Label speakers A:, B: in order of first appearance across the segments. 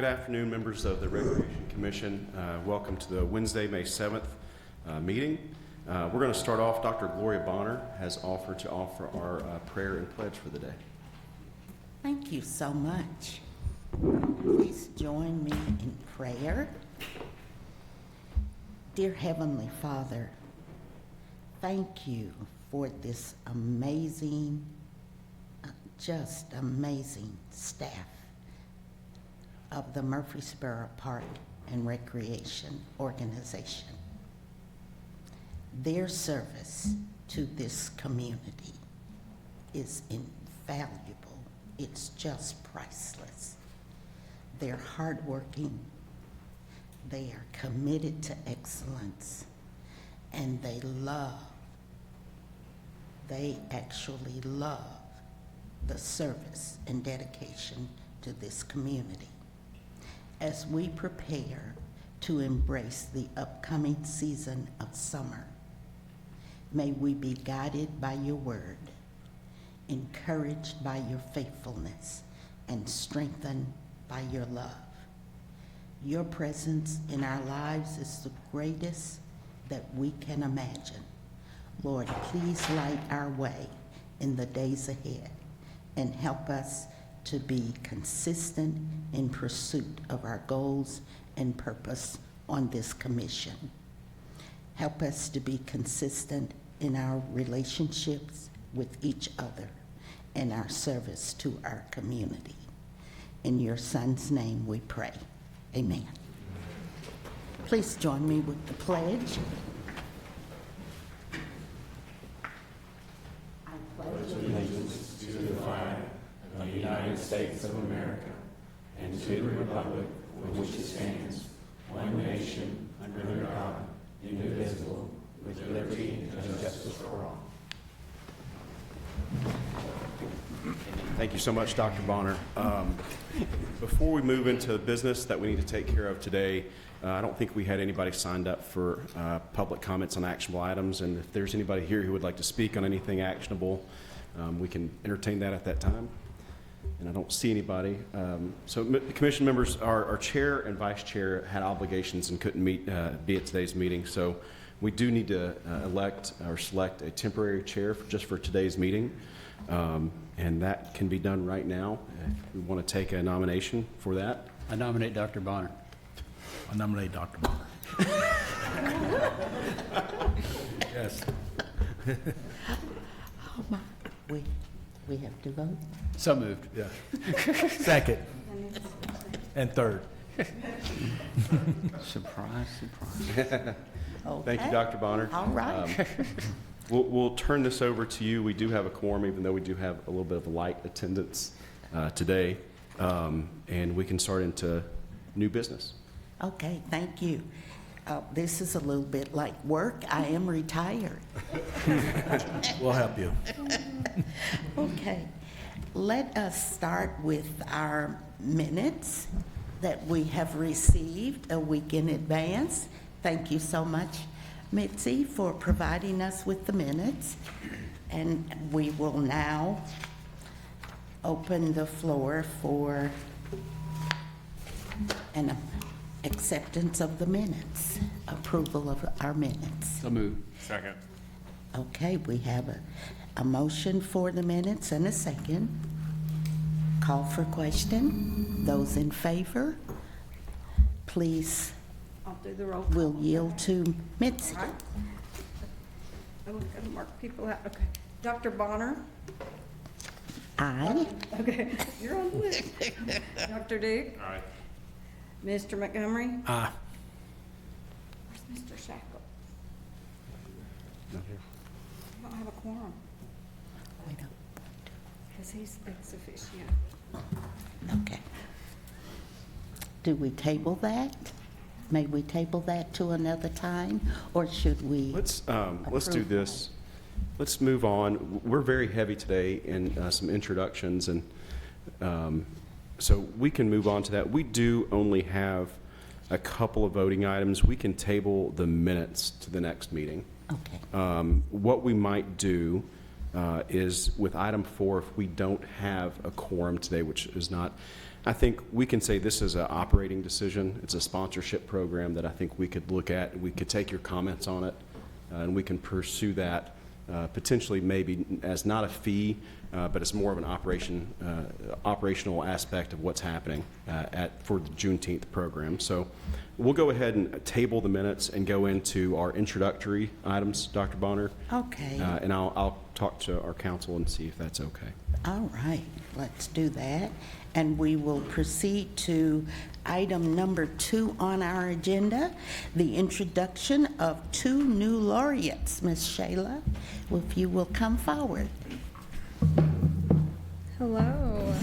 A: Good afternoon, members of the Recreation Commission. Welcome to the Wednesday, May 7th meeting. We're going to start off. Dr. Gloria Bonner has offered to offer our prayer and pledge for the day.
B: Thank you so much. Please join me in prayer. Dear Heavenly Father, thank you for this amazing, just amazing staff of the Murfreesboro Park and Recreation Organization. Their service to this community is invaluable. It's just priceless. They're hardworking, they are committed to excellence, and they actually love the service and dedication to this community. As we prepare to embrace the upcoming season of summer, may we be guided by your word, encouraged by your faithfulness, and strengthened by your love. Your presence in our lives is the greatest that we can imagine. Lord, please light our way in the days ahead and help us to be consistent in pursuit of our goals and purpose on this commission. Help us to be consistent in our relationships with each other and our service to our community. In your Son's name we pray. Amen. Please join me with the pledge. I pledge
C: allegiance to the flag of the United States of America and to the republic for which it stands, one nation, under God, indivisible, with liberty and justice for all.
A: Thank you so much, Dr. Bonner. Before we move into the business that we need to take care of today, I don't think we had anybody signed up for public comments on actionable items, and if there's anybody here who would like to speak on anything actionable, we can entertain that at that time. And I don't see anybody. So commission members, our chair and vice chair had obligations and couldn't be at today's meeting, so we do need to elect or select a temporary chair just for today's meeting. And that can be done right now. If we want to take a nomination for that.
D: I nominate Dr. Bonner.
E: I nominate Dr. Bonner. Yes.
B: Oh my, we have to vote.
D: So moved.
E: Yeah. Second. And third.
D: Surprise, surprise.
B: Okay.
A: Thank you, Dr. Bonner.
B: All right.
A: We'll turn this over to you. We do have a quorum, even though we do have a little bit of a light attendance today. And we can start into new business.
B: Okay, thank you. This is a little bit like work. I am retired.
E: We'll help you.
B: Okay, let us start with our minutes that we have received a week in advance. Thank you so much, Mitzi, for providing us with the minutes. And we will now open the floor for an acceptance of the minutes, approval of our minutes.
D: So moved.
C: Second.
B: Okay, we have a motion for the minutes and a second. Call for question. Those in favor, please.
F: I'll do the roll.
B: We'll yield to Mitzi.
F: All right. I'm going to mark people out. Okay. Dr. Bonner.
B: Aye.
F: Okay, you're on the list. Dr. Duke.
C: Aye.
F: Mr. Montgomery.
E: Aye.
F: Where's Mr. Shackle?
A: Not here.
F: I don't have a quorum
B: We don't-
F: because he's ex officio.
B: Okay. Do we table that? May we table that to another time, or should we?
A: Let's do
B: approve
A: this. Let's move on. We're very heavy today in some introductions, and so we can move on to that. We do only have a couple of voting items. We can table the minutes to the next meeting.
B: Okay.
A: What we might do is with item 4, if we don't have a quorum today, which is not, I think we can say this is an operating decision. It's a sponsorship program that I think we could look at. We could take your comments on it, and we can pursue that potentially maybe as not a fee, but it's more of an operational aspect of what's happening for the Juneteenth program. So we'll go ahead and table the minutes and go into our introductory items, Dr. Bonner.
B: Okay.
A: And I'll talk to our council and see if that's okay.
B: All right, let's do that. And we will proceed to item number 2 on our agenda, the introduction of 2 new laureates. Ms. Shayla, if you will come forward.
G: Hello.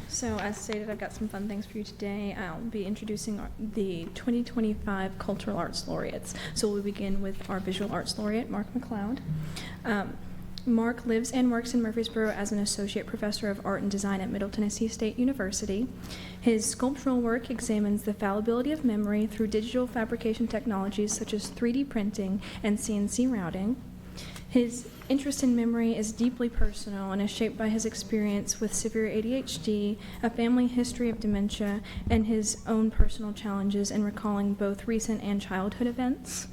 G: So as stated, I've got some fun things for you today. I'll be introducing the 2025 Cultural Arts Laureates. So we'll begin with our Visual Arts Laureate, Mark McLeod. Mark lives and works in Murfreesboro as an associate professor of art and design at Middle Tennessee State University. His sculptural work examines the fallibility of memory through digital fabrication technologies such as 3D printing and CNC routing. His interest in memory is deeply personal and is shaped by his experience with severe ADHD, a family history of dementia, and his own personal challenges in recalling both recent and childhood events.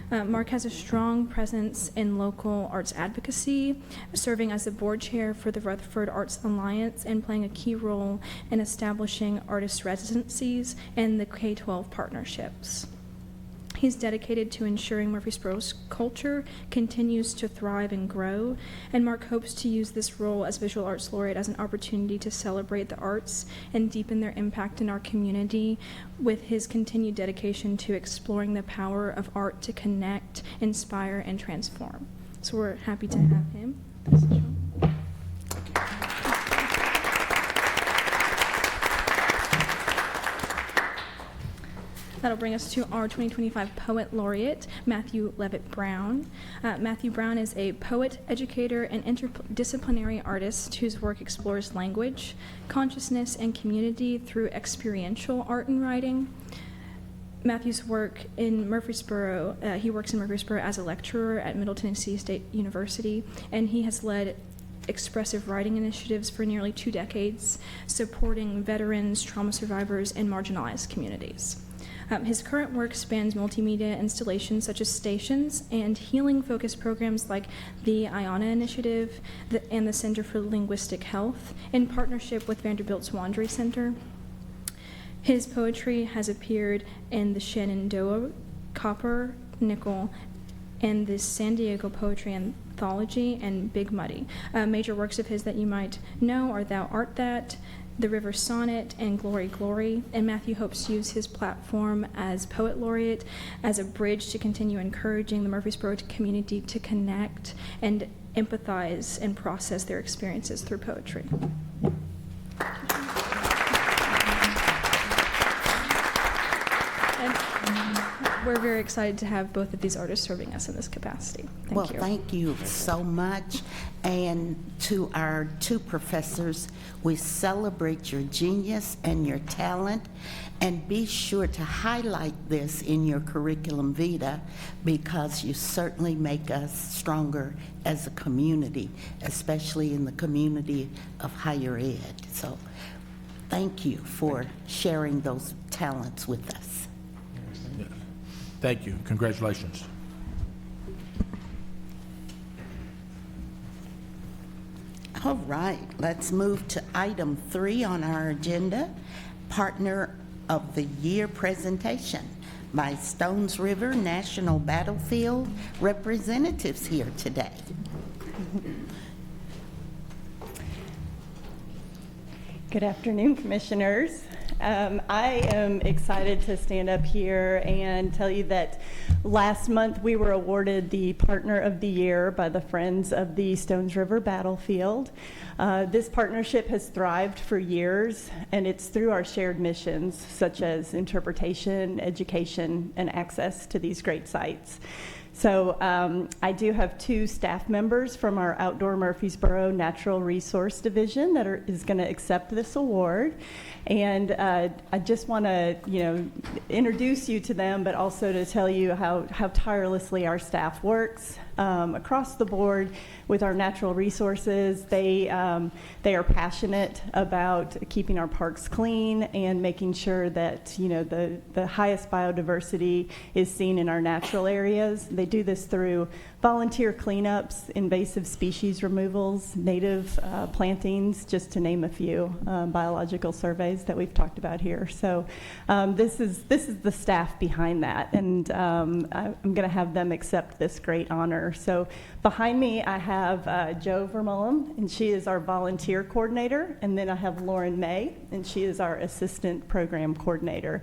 G: Mark has a strong presence in local arts advocacy, serving as the board chair for the Rutherford Arts Alliance and playing a key role in establishing artist residencies and the K-12 partnerships. He's dedicated to ensuring Murfreesboro's culture continues to thrive and grow, and Mark hopes to use this role as Visual Arts Laureate as an opportunity to celebrate the arts and deepen their impact in our community with his continued dedication to exploring the power of art to connect, inspire, and transform. So we're happy to have him. That'll bring us to our 2025 Poet Laureate, Matthew Levitt Brown. Matthew Brown is a poet, educator, and interdisciplinary artist whose work explores language, consciousness, and community through experiential art and writing. Matthew's work in Murfreesboro, he works in Murfreesboro as a lecturer at Middle Tennessee State University, and he has led expressive writing initiatives for nearly 2 decades, supporting veterans, trauma survivors, and marginalized communities. His current work spans multimedia installations such as stations and healing-focused programs like the IANA Initiative and the Center for Linguistic Health in partnership with Vanderbilt's Wandry Center. His poetry has appeared in the Shenandoah, Copper, Nickel, and the San Diego Poetry Anthology and Big Muddy. Major works of his that you might know are Thou Art That, The River Sonnet, and Glory, Glory. And Matthew hopes to use his platform as Poet Laureate as a bridge to continue encouraging the Murfreesboro community to connect and empathize and process their experiences through poetry. And we're very excited to have both of these artists serving us in this capacity. Thank you.
B: Thank you so much. And to our 2 professors, we celebrate your genius and your talent, and be sure to highlight this in your curriculum vitae, because you certainly make us stronger as a community, especially in the community of higher ed. So thank you for sharing those talents with us.
E: Thank you. Congratulations.
B: All right, let's move to item 3 on our agenda, Partner of the Year presentation by Stones River National Battlefield representatives here today.
H: Good afternoon, Commissioners. I am excited to stand up here and tell you that last month we were awarded the Partner of the Year by the Friends of the Stones River Battlefield. This partnership has thrived for years, and it's through our shared missions such as interpretation, education, and access to these great sites. So I do have 2 staff members from our Outdoor Murfreesboro Natural Resource Division that is going to accept this award. And I just want to, introduce you to them, but also to tell you how tirelessly our staff works across the board with our natural resources. They are passionate about keeping our parks clean and making sure that, you know, the highest biodiversity is seen in our natural areas. They do this through volunteer cleanups, invasive species removals, native plantings, just to name a few, biological surveys that we've talked about here. So this is the staff behind that, and I'm going to have them accept this great honor. So behind me, I have Jo Vermeulen, and she is our volunteer coordinator, and then I have Lauren May, and she is our assistant program coordinator.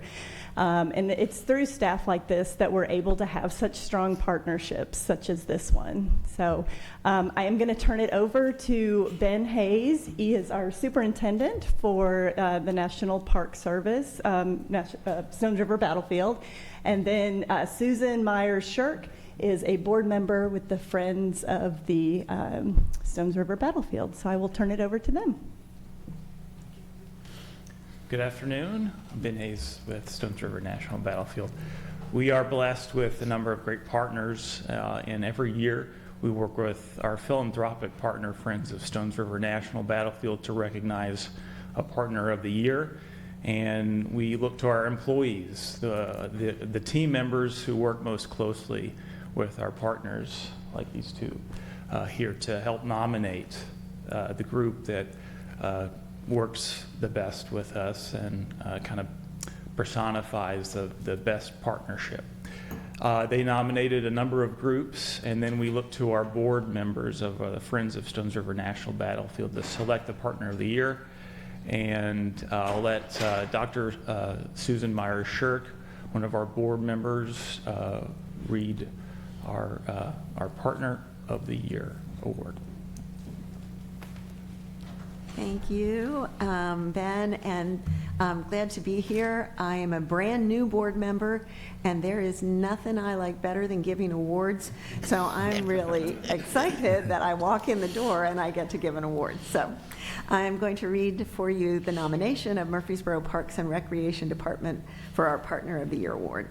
H: And it's through staff like this that we're able to have such strong partnerships, such as this one. So I am going to turn it over to Ben Hayes. He is our superintendent for the National Park Service, Stones River Battlefield. And then Susan Myers-Shirk is a board member with the Friends of the Stones River Battlefield. So I will turn it over to them.
I: Good afternoon. I'm Ben Hayes with Stones River National Battlefield. We are blessed with a number of great partners, and every year we work with our philanthropic partner, Friends of Stones River National Battlefield, to recognize a Partner of the Year. And we look to our employees, the team members who work most closely with our partners, like these two here, to help nominate the group that works the best with us and kind of personifies the best partnership. They nominated a number of groups, and then we look to our board members of the Friends of Stones River National Battlefield to select the Partner of the Year. And I'll let Dr. Susan Myers-Shirk, one of our board members, read our Partner of the Year award.
J: Thank you, Ben, and I'm glad to be here. I am a brand new board member, and there is nothing I like better than giving awards. So I'm really excited that I walk in the door and I get to give an award. So I'm going to read for you the nomination of Murfreesboro Parks and Recreation Department for our Partner of the Year award.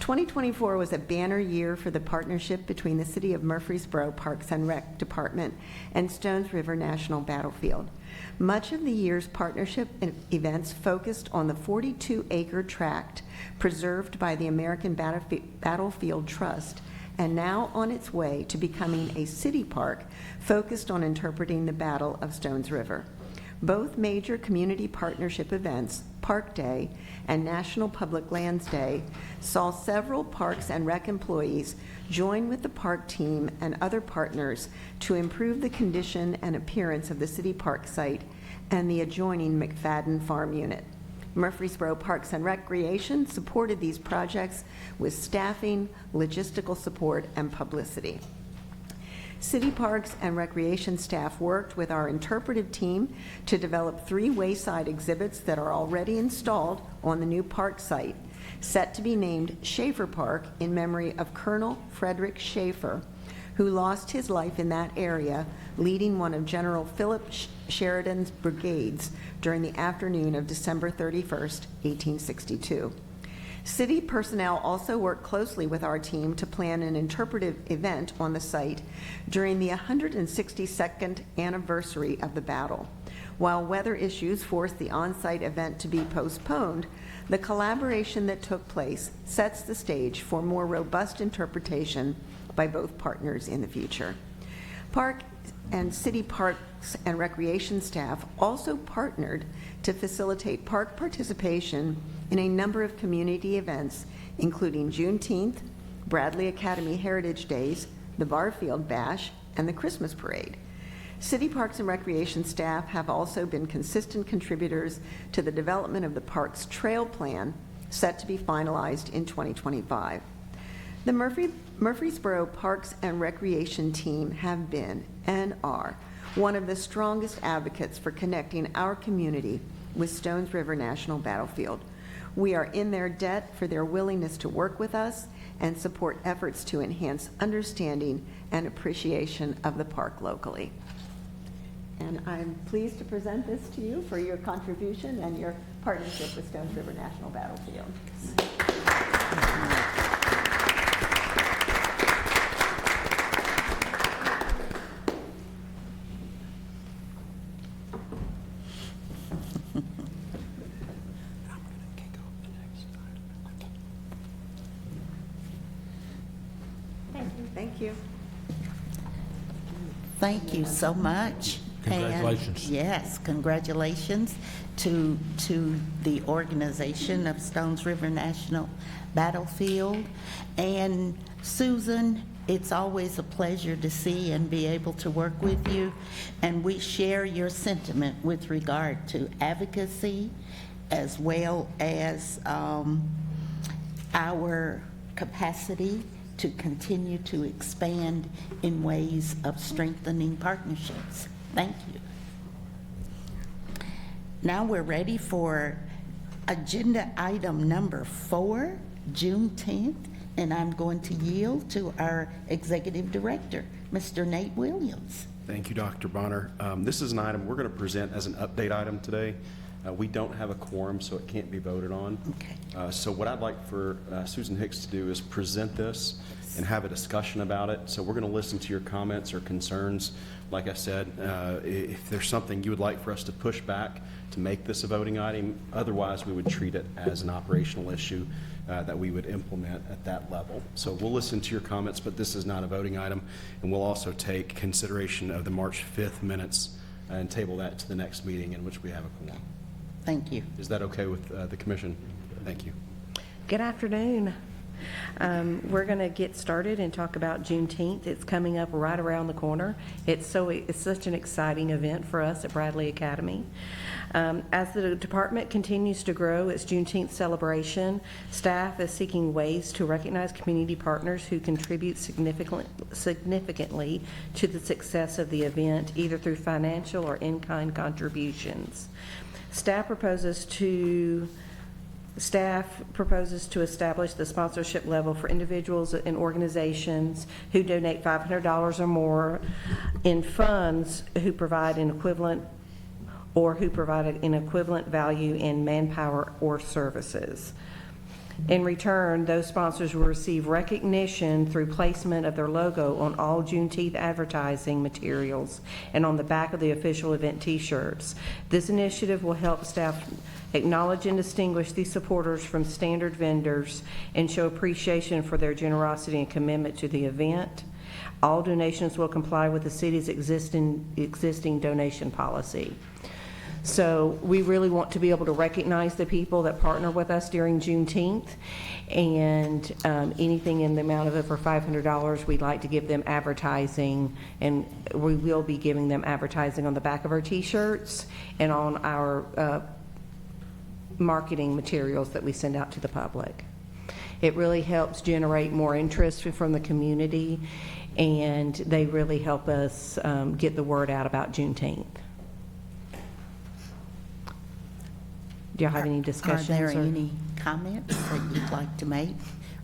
J: 2024 was a banner year for the partnership between the City of Murfreesboro Parks and Rec Department and Stones River National Battlefield. Much of the year's partnership events focused on the 42-acre tract preserved by the American Battlefield Trust and now on its way to becoming a city park focused on interpreting the Battle of Stones River. Both major community partnership events, Park Day and National Public Lands Day, saw several Parks and Rec employees join with the park team and other partners to improve the condition and appearance of the city park site and the adjoining McFadden Farm Unit. Murfreesboro Parks and Recreation supported these projects with staffing, logistical support, and publicity. City Parks and Recreation staff worked with our interpretive team to develop 3 wayside exhibits that are already installed on the new park site, set to be named Schaefer Park in memory of Colonel Frederick Schaefer, who lost his life in that area, leading one of General Philip Sheridan's brigades during the afternoon of December 31st, 1862. City personnel also worked closely with our team to plan an interpretive event on the site during the 162nd anniversary of the battle. While weather issues forced the on-site event to be postponed, the collaboration that took place sets the stage for more robust interpretation by both partners in the future. Park and City Parks and Recreation staff also partnered to facilitate park participation in a number of community events, including Juneteenth, Bradley Academy Heritage Days, the Barfield Bash, and the Christmas Parade. City Parks and Recreation staff have also been consistent contributors to the development of the park's trail plan, set to be finalized in 2025. The Murfreesboro Parks and Recreation team have been and are one of the strongest advocates for connecting our community with Stones River National Battlefield. We are in their debt for their willingness to work with us and support efforts to enhance understanding and appreciation of the park locally. And I'm pleased to present this to you for your contribution and your partnership with Stones River National Battlefield. Thank you.
B: Thank you so much.
E: Congratulations.
B: And yes, congratulations to the organization of Stones River National Battlefield. And Susan, it's always a pleasure to see and be able to work with you. And we share your sentiment with regard to advocacy as well as our capacity to continue to expand in ways of strengthening partnerships. Thank you. Now we're ready for agenda item number 4, Juneteenth, and I'm going to yield to our Executive Director, Mr. Nate Williams.
A: Thank you, Dr. Bonner. This is an item we're going to present as an update item today. We don't have a quorum, so it can't be voted on.
B: Okay.
A: So what I'd like for Susan Hicks to do is present this and have a discussion about it. So we're going to listen to your comments or concerns. Like I said, if there's something you would like for us to push back to make this a voting item, otherwise we would treat it as an operational issue that we would implement at that level. So we'll listen to your comments, but this is not a voting item. And we'll also take consideration of the March 5th minutes and table that to the next meeting in which we have a quorum.
B: Thank you.
A: Is that okay with the commission? Thank you.
K: Good afternoon. We're going to get started and talk about Juneteenth. It's coming up right around the corner. It's such an exciting event for us at Bradley Academy. As the department continues to grow its Juneteenth celebration, staff is seeking ways to recognize community partners who contribute significantly to the success of the event, either through financial or in-kind contributions. Staff proposes to establish the sponsorship level for individuals and organizations who donate $500 or more in funds who provide an equivalent value in manpower or services. In return, those sponsors will receive recognition through placement of their logo on all Juneteenth advertising materials and on the back of the official event T-shirts. This initiative will help staff acknowledge and distinguish these supporters from standard vendors and show appreciation for their generosity and commitment to the event. All donations will comply with the city's existing donation policy. So we really want to be able to recognize the people that partner with us during Juneteenth, and anything in the amount of over $500, we'd like to give them advertising, and we will be giving them advertising on the back of our T-shirts and on our marketing materials that we send out to the public. It really helps generate more interest from the community, and they really help us get the word out about Juneteenth. Do you have any discussions?
B: Are there any comments that you'd like to make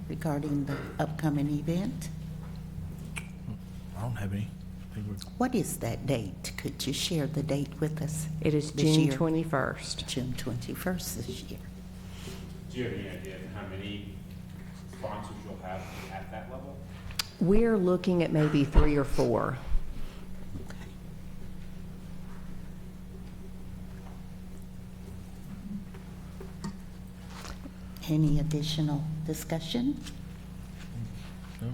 B: regarding the upcoming event?
E: I don't have any.
B: What is that date? Could you share the date with us?
K: It is
B: this
K: June
B: year?
K: 21st.
B: June 21st this year.
C: Do you have any idea of how many sponsors you'll have at that level?
K: We're looking at maybe 3 or 4.
B: Any additional discussion?
E: No.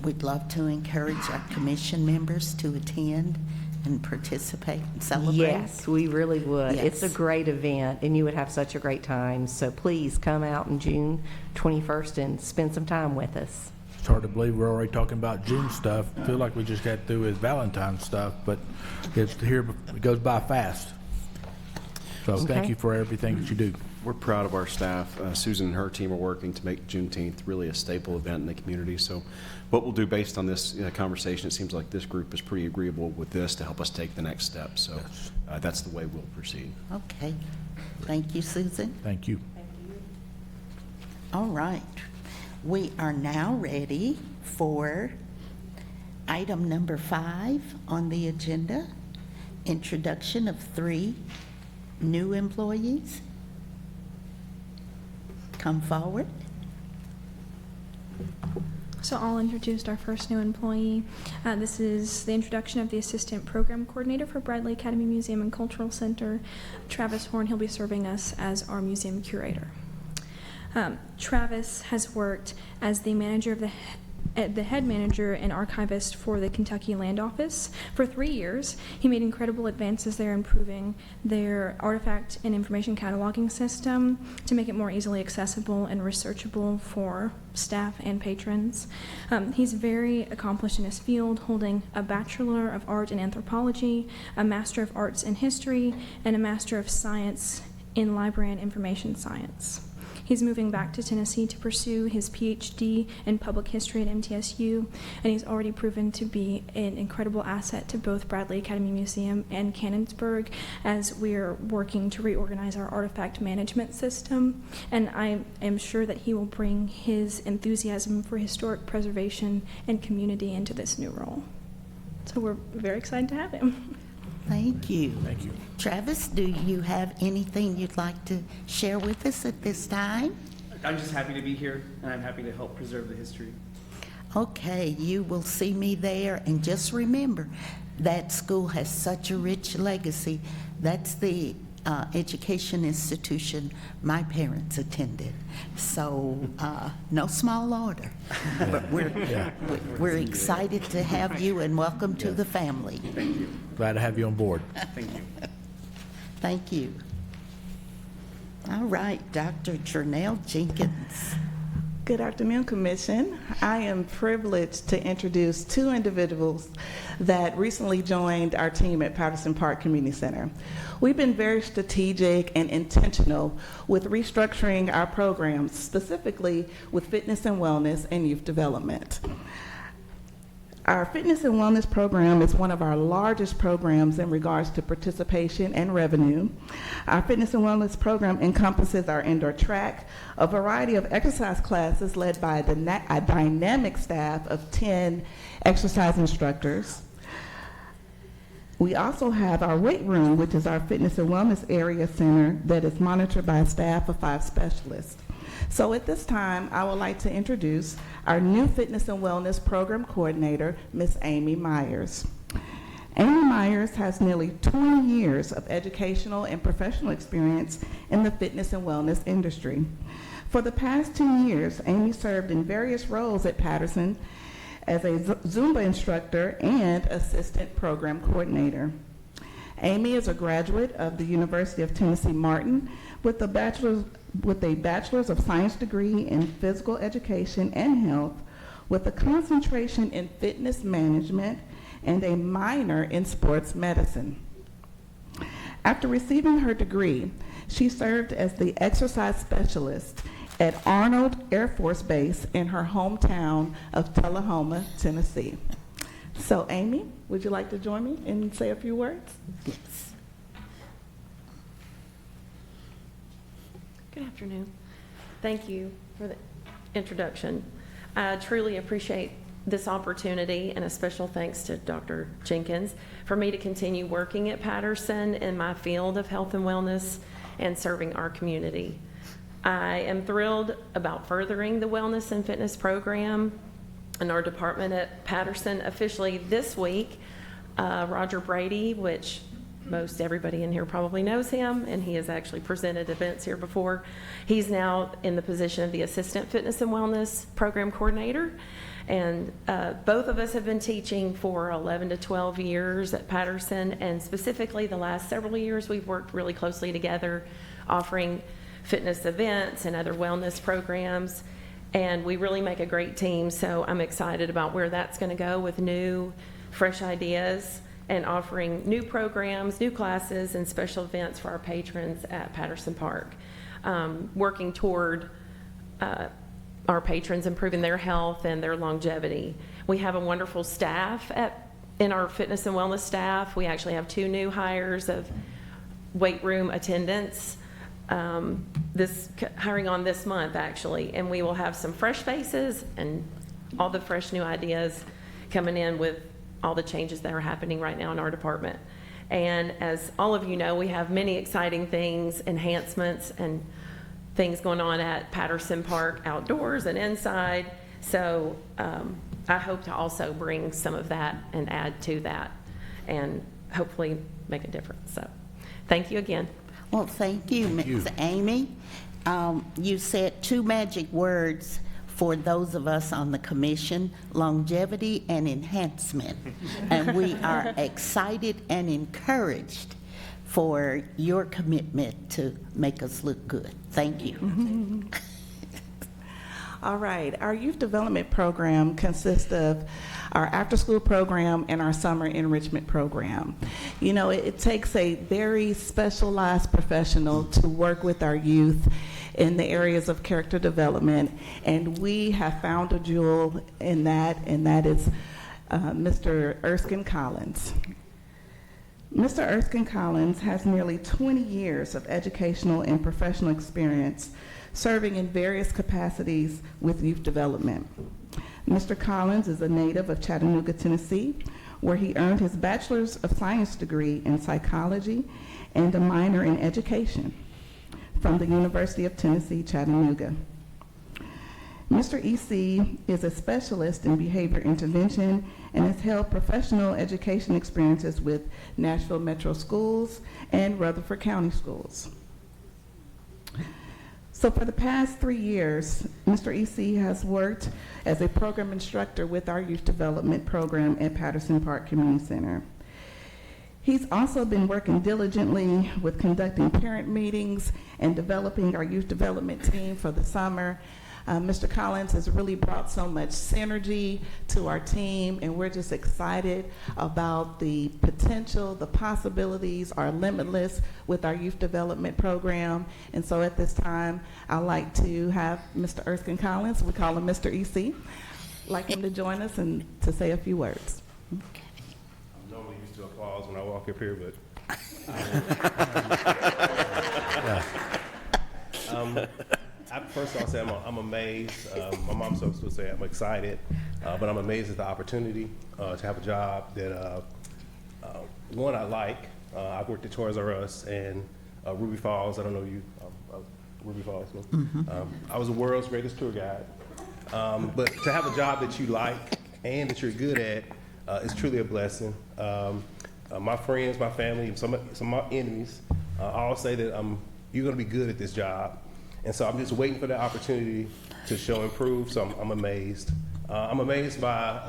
B: We'd love to encourage our commission members to attend and participate and celebrate.
K: Yes, we really would. It's a
B: Yes.
K: great event, and you would have such a great time. So please come out on June 21st and spend some time with us.
E: It's hard to believe we're already talking about June stuff. I feel like we just got through with Valentine's stuff, but it goes by fast. So thank
K: Okay.
E: you for everything that you do.
A: We're proud of our staff. Susan and her team are working to make Juneteenth really a staple event in the community. So what we'll do based on this conversation, it seems like this group is pretty agreeable with this to help us take the next step. So that's the way we'll proceed.
B: Okay. Thank you, Susan.
E: Thank you.
B: All right. We are now ready for item number 5 on the agenda, introduction of 3 new employees. Come forward.
G: So I'll introduce our first new employee. This is the introduction of the Assistant Program Coordinator for Bradley Academy Museum and Cultural Center, Travis Horn. He'll be serving us as our museum curator. Travis has worked as the manager of the the head manager and archivist for the Kentucky Land Office for 3 years. He made incredible advances there, improving their artifact and information cataloging system to make it more easily accessible and researchable for staff and patrons. He's very accomplished in his field, holding a Bachelor of Art in Anthropology, a Master of Arts in History, and a Master of Science in Library and Information Science. He's moving back to Tennessee to pursue his PhD in Public History at MTSU, and he's already proven to be an incredible asset to both Bradley Academy Museum and Canonsburg as we're working to reorganize our artifact management system. And I am sure that he will bring his enthusiasm for historic preservation and community into this new role. So we're very excited to have him.
B: Thank you.
E: Thank you.
B: Travis, do you have anything you'd like to share with us at this time?
L: I'm just happy to be here, and I'm happy to help preserve the history.
B: Okay, you will see me there, and just remember, that school has such a rich legacy. That's the education institution my parents attended. So, no small order. But we're excited to have you, and welcome to the family.
L: Thank you.
E: Glad to have you on board.
L: Thank you.
B: Thank you. All right, Dr. Jernell Jenkins.
M: Good afternoon, Commission. I am privileged to introduce two individuals that recently joined our team at Patterson Park Community Center. We've been very strategic and intentional with restructuring our programs, specifically with fitness and wellness and youth development. Our fitness and wellness program is one of our largest programs in regards to participation and revenue. Our fitness and wellness program encompasses our indoor track, a variety of exercise classes led by a dynamic staff of 10 exercise instructors. We also have our weight room, which is our fitness and wellness area center that is monitored by a staff of 5 specialists. So at this time, I would like to introduce our new Fitness and Wellness Program Coordinator, Ms. Amy Myers. Amy Myers has nearly 20 years of educational and professional experience in the fitness and wellness industry. For the past 2 years, Amy served in various roles at Patterson as a Zumba instructor and assistant program coordinator. Amy is a graduate of the University of Tennessee Martin with a Bachelor's of Science degree in Physical Education and Health with a concentration in fitness management and a minor in sports medicine. After receiving her degree, she served as the exercise specialist at Arnold Air Force Base in her hometown of Tullahoma, Tennessee. So, Amy, would you like to join me and say a few words?
B: Yes.
N: Good afternoon. Thank you for the introduction. I truly appreciate this opportunity, and a special thanks to Dr. Jenkins for me to continue working at Patterson in my field of health and wellness and serving our community. I am thrilled about furthering the wellness and fitness program in our department at Patterson. Officially this week, Roger Brady, which most everybody in here probably knows him, and he has actually presented events here before. He's now in the position of the Assistant Fitness and Wellness Program Coordinator. And both of us have been teaching for 11 to 12 years at Patterson, and specifically the last several years we've worked really closely together offering fitness events and other wellness programs, and we really make a great team. So I'm excited about where that's going to go with new, fresh ideas and offering new programs, new classes, and special events for our patrons at Patterson Park, working toward our patrons improving their health and their longevity. We have a wonderful staff in our fitness and wellness staff. We actually have 2 new hires of weight room attendants, hiring on this month actually, and we will have some fresh faces and all the fresh new ideas coming in with all the changes that are happening right now in our department. And as all of you know, we have many exciting things, enhancements, and things going on at Patterson Park outdoors and inside. So I hope to also bring some of that and add to that and hopefully make a difference. So thank you again.
B: Well, thank you, Ms. Amy. You said 2 magic words for those of us on the commission, longevity and enhancement. And we are excited and encouraged for your commitment to make us look good. Thank you.
M: All right, our youth development program consists of our after-school program and our summer enrichment program. You know, it takes a very specialized professional to work with our youth in the areas of character development, and we have found a jewel in that, and that is Mr. Erskine Collins. Mr. Erskine Collins has nearly 20 years of educational and professional experience serving in various capacities with youth development. Mr. Collins is a native of Chattanooga, Tennessee, where he earned his Bachelor's of Science degree in psychology and a minor in education from the University of Tennessee, Chattanooga. Mr. EC is a specialist in behavior intervention and has held professional education experiences with Nashville Metro Schools and Rutherford County Schools. So for the past 3 years, Mr. EC has worked as a program instructor with our youth development program at Patterson Park Community Center. He's also been working diligently with conducting parent meetings and developing our youth development team for the summer. Mr. Collins has really brought so much synergy to our team, and we're just excited about the potential, the possibilities are limitless with our youth development program. And so at this time, I'd like to have Mr. Erskine Collins, we call him Mr. EC, like him to join us and to say a few words.
O: I'm normally used to applause when I walk up here, but first I'll say I'm amazed. My mom's supposed to say I'm excited, but I'm amazed at the opportunity to have a job that, one, I like. I've worked at Toys R Us and Ruby Falls. I don't know you, Ruby Falls. No? I was the world's greatest tour guide. But to have a job that you like and that you're good at is truly a blessing. My friends, my family, some of my enemies all say that you're going to be good at this job. And so I'm just waiting for the opportunity to show and prove, so I'm amazed. I'm amazed by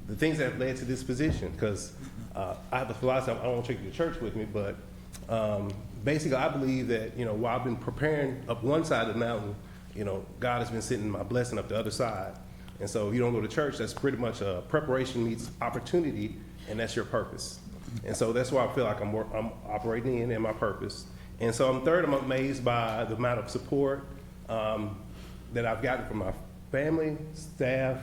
O: the things that have led to this position, because I have a philosophy, I don't want to take you to church with me, but basically I believe that, while I've been preparing up one side of the mountain, God has been sending my blessing up the other side. And so if you don't go to church, that's pretty much preparation meets opportunity, and that's your purpose. And so that's why I feel like I'm operating in my purpose. And so I'm amazed by the amount of support that I've gotten from my family, staff,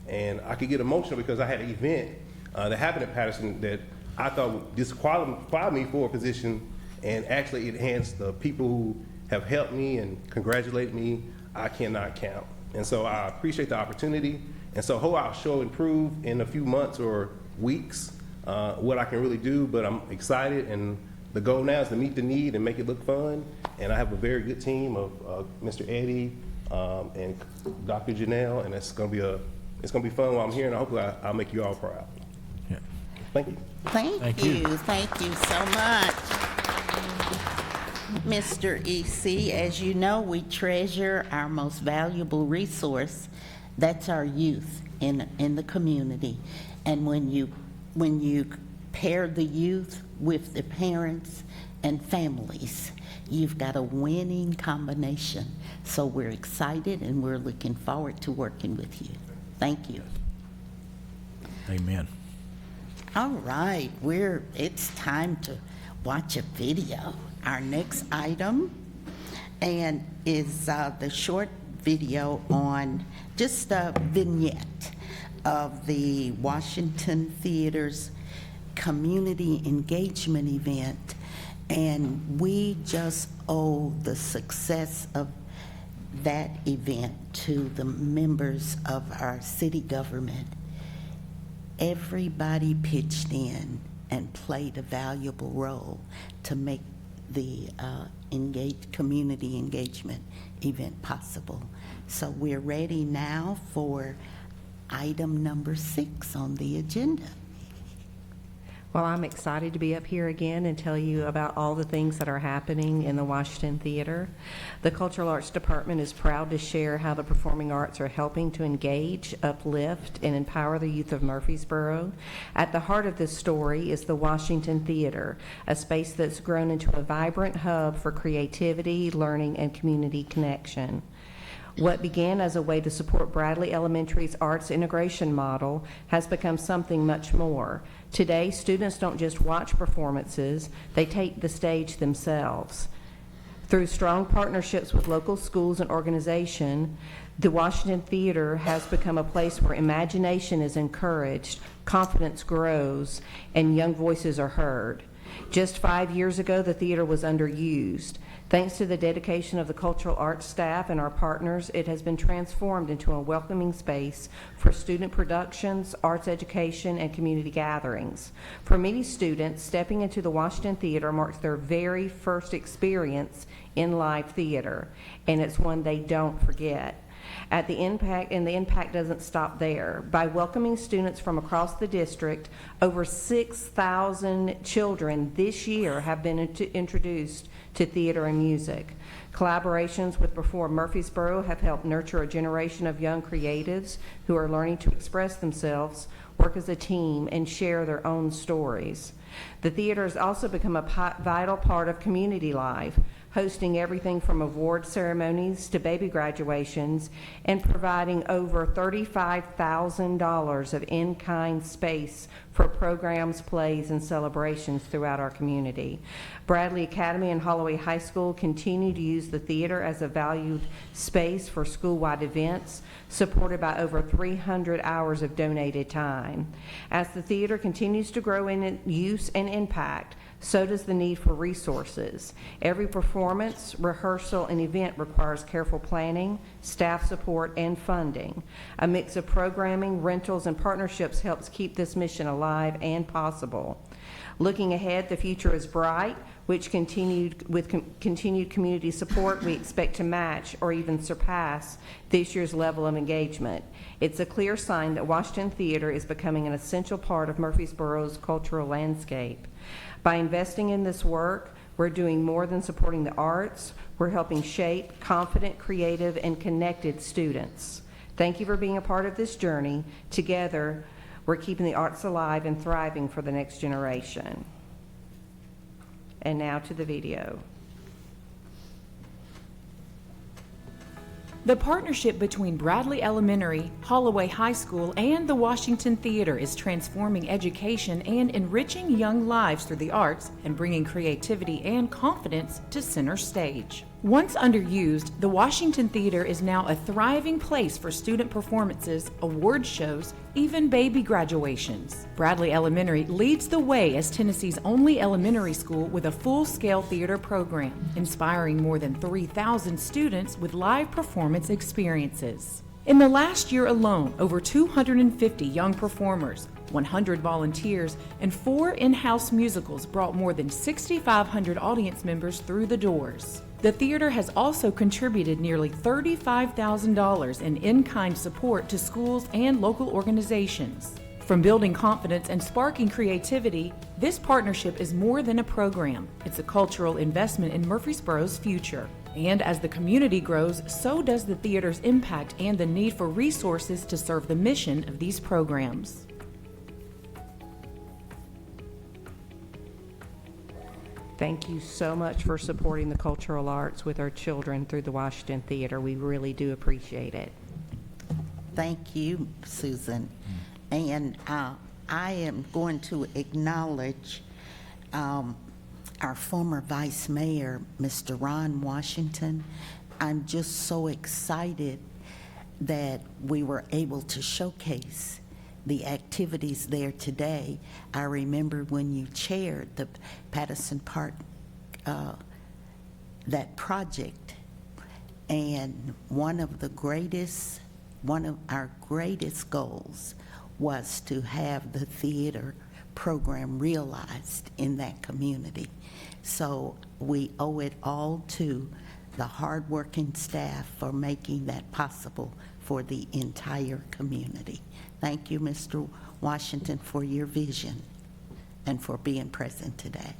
O: and I could get emotional because I had an event that happened at Patterson that I thought disqualified me for a position, and actually enhanced the people who have helped me and congratulated me. I cannot count. And so I appreciate the opportunity. And so I'll show and prove in a few months or weeks what I can really do, but I'm excited, and the goal now is to meet the need and make it look fun. And I have a very good team of Mr. Eddie and Dr. Janelle, and it's gonna be fun while I'm here, and hopefully I'll make you all proud.
E: Yeah.
O: Thank you.
B: Thank you. Thank you so much. Mr. EC, as you know, we treasure our most valuable resource. That's our youth in the community. And when you pair the youth with the parents and families, you've got a winning combination. So we're excited and we're looking forward to working with you. Thank you.
E: Amen.
B: All right, it's time to watch a video. Our next item is the short video on just a vignette of the Washington Theater's community engagement event, and we just owe the success of that event to the members of our city government. Everybody pitched in and played a valuable role to make the community engagement event possible. So we're ready now for item number 6 on the agenda.
K: Well, I'm excited to be up here again and tell you about all the things that are happening in the Washington Theater. The Cultural Arts Department is proud to share how the performing arts are helping to engage, uplift, and empower the youth of Murfreesboro. At the heart of this story is the Washington Theater, a space that's grown into a vibrant hub for creativity, learning, and community connection. What began as a way to support Bradley Elementary's arts integration model has become something much more. Today, students don't just watch performances, they take the stage themselves. Through strong partnerships with local schools and organizations, the Washington Theater has become a place where imagination is encouraged, confidence grows, and young voices are heard. Just 5 years ago, the theater was underused. Thanks to the dedication of the cultural arts staff and our partners, it has been transformed into a welcoming space for student productions, arts education, and community gatherings. For many students, stepping into the Washington Theater marks their very first experience in live theater, and it's one they don't forget. The impact doesn't stop there. By welcoming students from across the district, over 6,000 children this year have been introduced to theater and music. Collaborations with Perform Murfreesboro have helped nurture a generation of young creatives who are learning to express themselves, work as a team, and share their own stories. The theater has also become a vital part of community life, hosting everything from award ceremonies to baby graduations, and providing over $35,000 of in-kind space for programs, plays, and celebrations throughout our community. Bradley Academy and Holloway High School continue to use the theater as a valued space for school-wide events, supported by over 300 hours of donated time. As the theater continues to grow in use and impact, so does the need for resources. Every performance, rehearsal, and event requires careful planning, staff support, and funding. A mix of programming, rentals, and partnerships helps keep this mission alive and possible. Looking ahead, the future is bright, which continued community support, we expect to match or even surpass this year's level of engagement. It's a clear sign that Washington Theater is becoming an essential part of Murfreesboro's cultural landscape. By investing in this work, we're doing more than supporting the arts. We're helping shape confident, creative, and connected students. Thank you for being a part of this journey. Together, we're keeping the arts alive and thriving for the next generation. And now to the video.
P: The partnership between Bradley Elementary, Holloway High School, and the Washington Theater is transforming education and enriching young lives through the arts and bringing creativity and confidence to center stage. Once underused, the Washington Theater is now a thriving place for student performances, award shows, even baby graduations. Bradley Elementary leads the way as Tennessee's only elementary school with a full-scale theater program, inspiring more than 3,000 students with live performance experiences. In the last year alone, over 250 young performers, 100 volunteers, and 4 in-house musicals brought more than 6,500 audience members through the doors. The theater has also contributed nearly $35,000 in in-kind support to schools and local organizations. From building confidence and sparking creativity, this partnership is more than a program. It's a cultural investment in Murfreesboro's future. And as the community grows, so does the theater's impact and the need for resources to serve the mission of these programs.
K: Thank you so much for supporting the cultural arts with our children through the Washington Theater. We really do appreciate it.
B: Thank you, Susan. And I am going to acknowledge our former Vice Mayor, Mr. Ron Washington. I'm just so excited that we were able to showcase the activities there today. I remember when you chaired the Patterson Park, that project, and one of our greatest goals was to have the theater program realized in that community. So we owe it all to the hardworking staff for making that possible for the entire community. Thank you, Mr. Washington, for your vision. and for being present today.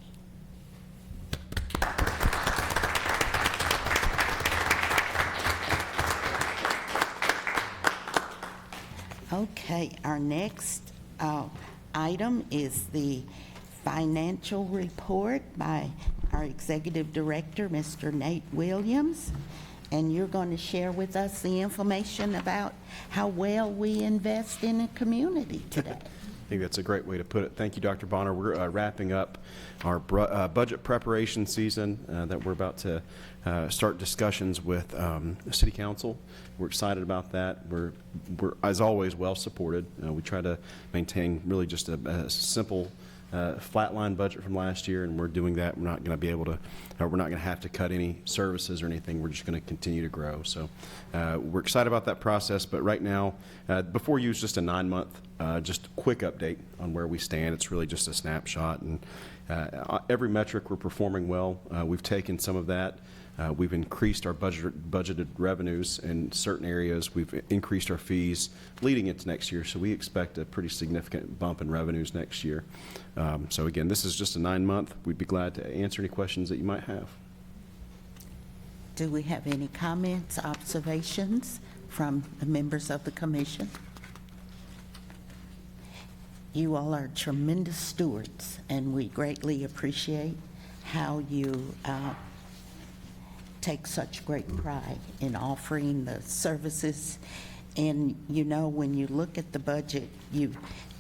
B: Okay, our next item is the financial report by our Executive Director, Mr. Nate Williams. And you're going to share with us the information about how well we invest in the community today.
A: I think that's a great way to put it. Thank you, Dr. Bonner. We're wrapping up our budget preparation season that we're about to start discussions with the City Council. We're excited about that. We're as always, well supported. We try to maintain really just a simple flatline budget from last year, and we're doing that. We're not going to be able to, we're not going to have to cut any services or anything. We're just going to continue to grow. So we're excited about that process. But right now, before you, it's just a 9-month, just a quick update on where we stand. It's really just a snapshot, and every metric we're performing well. We've taken some of that. We've increased our budgeted revenues in certain areas. We've increased our fees leading into next year, so we expect a pretty significant bump in revenues next year. So again, this is just a 9-month. We'd be glad to answer any questions that you might have.
B: Do we have any comments, observations from the members of the commission? You all are tremendous stewards, and we greatly appreciate how you take such great pride in offering the services. And you know, when you look at the budget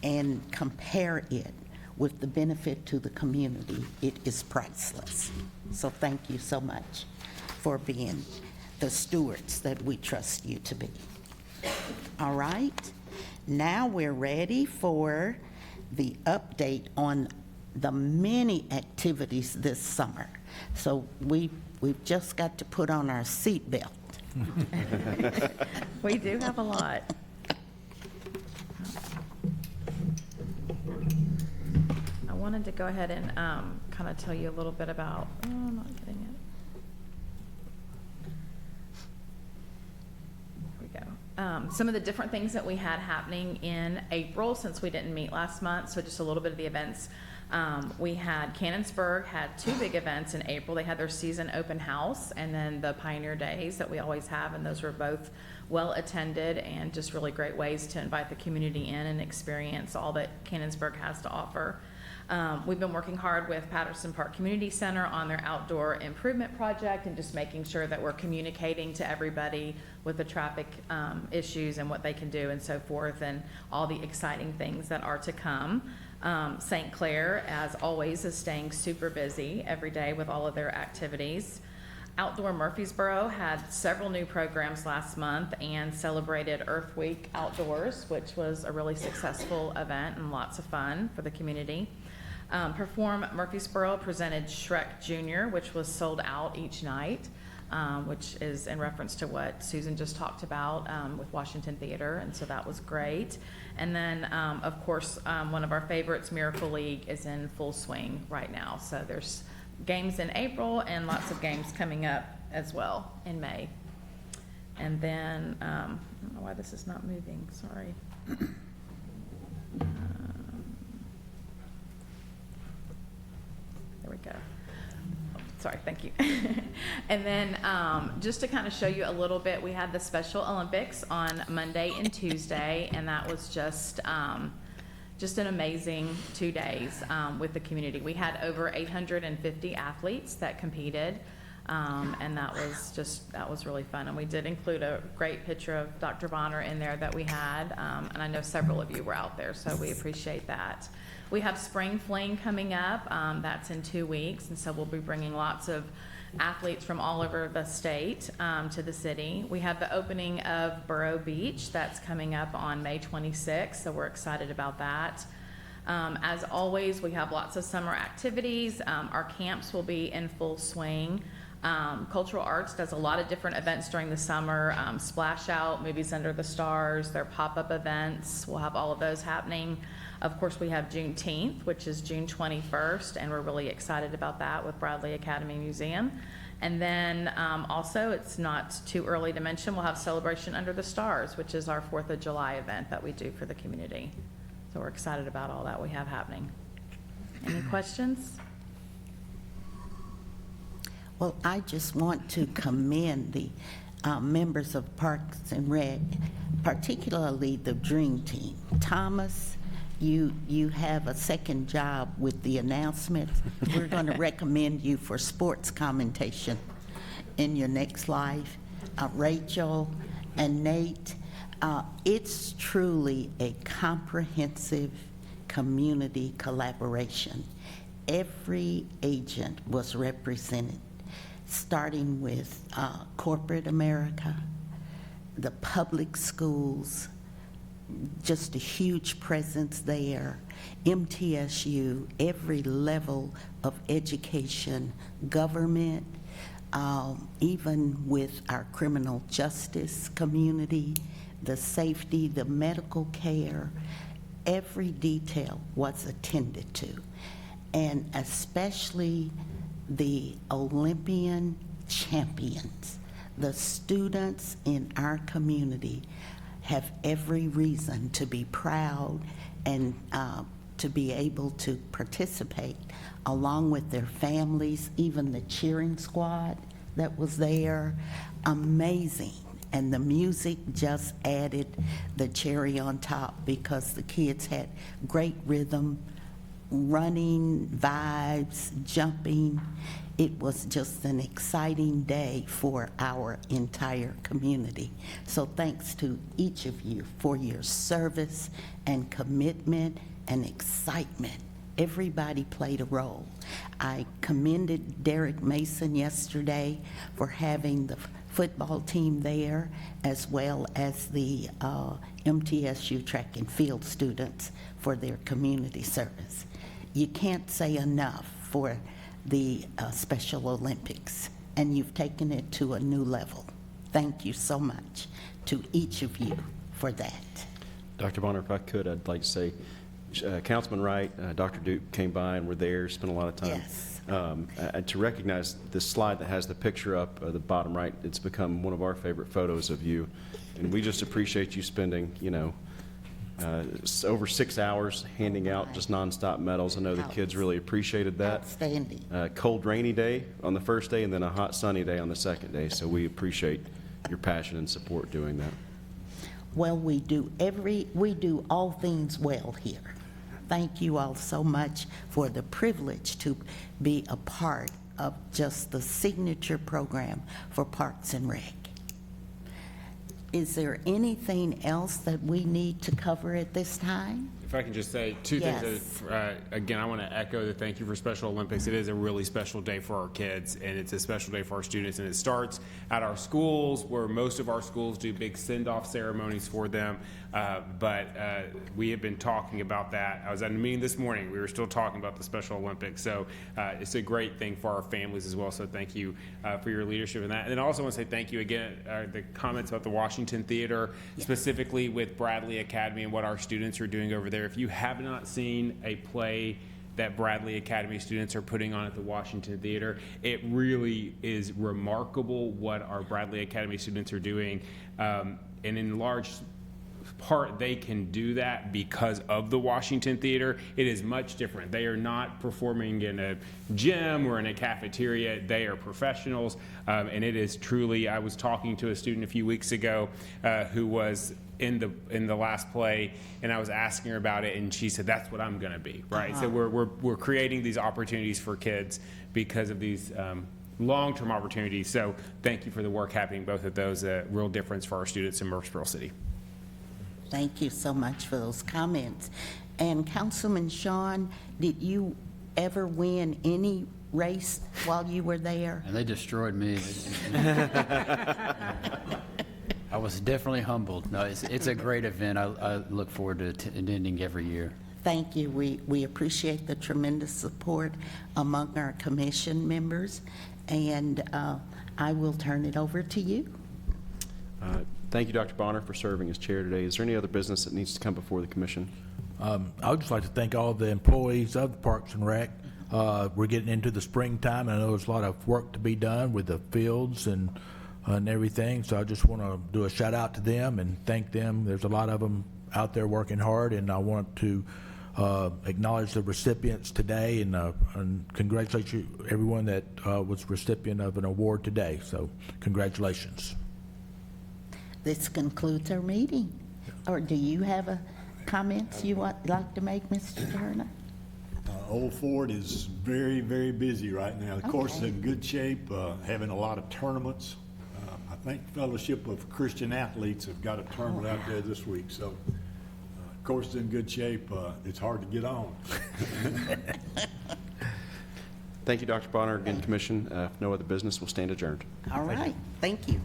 B: and compare it with the benefit to the community, it is priceless. So thank you so much for being the stewards that we trust you to be. All right, now we're ready for the update on the many activities this summer. So we've just got to put on our seatbelt.
N: We do have a lot. I wanted to go ahead and kind of tell you a little bit about, oh, I'm not getting it. Here we go. Some of the different things that we had happening in April, since we didn't meet last month, so just a little bit of the events. We had Canonsburg had 2 big events in April. They had their season open house and then the Pioneer Days that we always have, and those were both well attended and just really great ways to invite the community in and experience all that Canonsburg has to offer. We've been working hard with Patterson Park Community Center on their outdoor improvement project and just making sure that we're communicating to everybody with the traffic issues and what they can do and so forth, and all the exciting things that are to come. St. Clair, as always, is staying super busy every day with all of their activities. Outdoor Murfreesboro had several new programs last month and celebrated Earth Week Outdoors, which was a really successful event and lots of fun for the community. Perform Murfreesboro presented Shrek Jr., which was sold out each night, which is in reference to what Susan just talked about with Washington Theater, and so that was great. And then, of course, one of our favorites, Miracle League, is in full swing right now. So there's games in April and lots of games coming up as well in May. And then, I don't know why this is not moving, sorry. There we go. Sorry, thank you. And then just to kind of show you a little bit, we had the Special Olympics on Monday and Tuesday, and that was just an amazing 2 days with the community. We had over 850 athletes that competed, and that was really fun. And we did include a great picture of Dr. Bonner in there that we had, and I know several of you were out there, so we appreciate that. We have Spring Fling coming up. That's in 2 weeks, and so we'll be bringing lots of athletes from all over the state to the city. We have the opening of Borough Beach. That's coming up on May 26th, so we're excited about that. As always, we have lots of summer activities. Our camps will be in full swing. Cultural Arts does a lot of different events during the summer. Splash Out, Movies Under the Stars, their pop-up events. We'll have all of those happening. Of course, we have Juneteenth, which is June 21st, and we're really excited about that with Bradley Academy Museum. And then also, it's not too early to mention, we'll have Celebration Under the Stars, which is our 4th of July event that we do for the community. So we're excited about all that we have happening.
Q: Any questions?
B: Well, I just want to commend the members of Parks and Rec, particularly the Dream Team. Thomas, you have a second job with the announcements. We're going to recommend you for sports commentation in your next life. Rachel and Nate, it's truly a comprehensive community collaboration. Every agent was represented, starting with corporate America, the public schools, just a huge presence there, MTSU, every level of education, government, even with our criminal justice community, the safety, the medical care, every detail was attended to. And especially the Olympian champions, the students in our community have every reason to be proud and to be able to participate along with their families, even the cheering squad that was there. Amazing. And the music just added the cherry on top because the kids had great rhythm, running, vibes, jumping. It was just an exciting day for our entire community. So thanks to each of you for your service and commitment and excitement. Everybody played a role. I commended Derek Mason yesterday for having the football team there, as well as the MTSU track and field students for their community service. You can't say enough for the Special Olympics, and you've taken it to a new level. Thank you so much to each of you for that.
A: Dr. Bonner, if I could, I'd like to say, Councilman Wright, Dr. Duke came by and were there, spent a lot of time.
B: Yes.
A: And to recognize this slide that has the picture up, the bottom right, it's become one of our favorite photos of you. And we just appreciate you spending, over 6 hours handing out just nonstop medals. I know the kids really appreciated that.
B: Outstanding.
A: Cold, rainy day on the first day, and then a hot, sunny day on the second day. So we appreciate your passion and support doing that.
B: Well, we do all things well here. Thank you all so much for the privilege to be a part of just the signature program for Parks and Rec. Is there anything else that we need to cover at this time?
R: If I can just say two things. Again, I want to echo the thank you for Special Olympics. It is a really special day for our kids, and it's a special day for our students. And it starts at our schools, where most of our schools do big send-off ceremonies for them. But we have been talking about that. I was at a meeting this morning. We were still talking about the Special Olympics. So it's a great thing for our families as well. So thank you for your leadership in that. And then I also want to say thank you again, the comments about the Washington Theater, specifically with Bradley Academy and what our students are doing over there. If you have not seen a play that Bradley Academy students are putting on at the Washington Theater, it really is remarkable what our Bradley Academy students are doing. And in large part, they can do that because of the Washington Theater. It is much different. They are not performing in a gym or in a cafeteria. They are professionals, and it is truly, I was talking to a student a few weeks ago who was in the last play, and I was asking her about it, and she said, that's what I'm going to be, right? So we're creating these opportunities for kids because of these long-term opportunities. So thank you for the work happening, both of those, a real difference for our students in Murfreesboro City.
B: Thank you so much for those comments. And Councilman Sean, did you ever win any race while you were there?
D: And they destroyed me. I was definitely humbled. No, it's a great event. I look forward to attending every year.
B: Thank you. We appreciate the tremendous support among our commission members, and I will turn it over to you.
A: Thank you, Dr. Bonner, for serving as chair today. Is there any other business that needs to come before the commission?
E: I would just like to thank all the employees of the Parks and Rec. We're getting into the springtime, and I know there's a lot of work to be done with the fields and everything. So I just want to do a shout out to them and thank them. There's a lot of them out there working hard, and I want to acknowledge the recipients today and congratulate you, everyone that was recipient of an award today. So congratulations.
B: This concludes our meeting. Or do you have comments you would like to make, Mr. Turner?
Q: Old Ford is very, very busy right now. The course is in good shape, having a lot of tournaments. I think Fellowship of Christian Athletes have got a tournament out there this week, so course is in good shape. It's hard to get on.
A: Thank you, Dr. Bonner. Again, Commission, if no other business, we'll stand adjourned.
B: All right, thank you.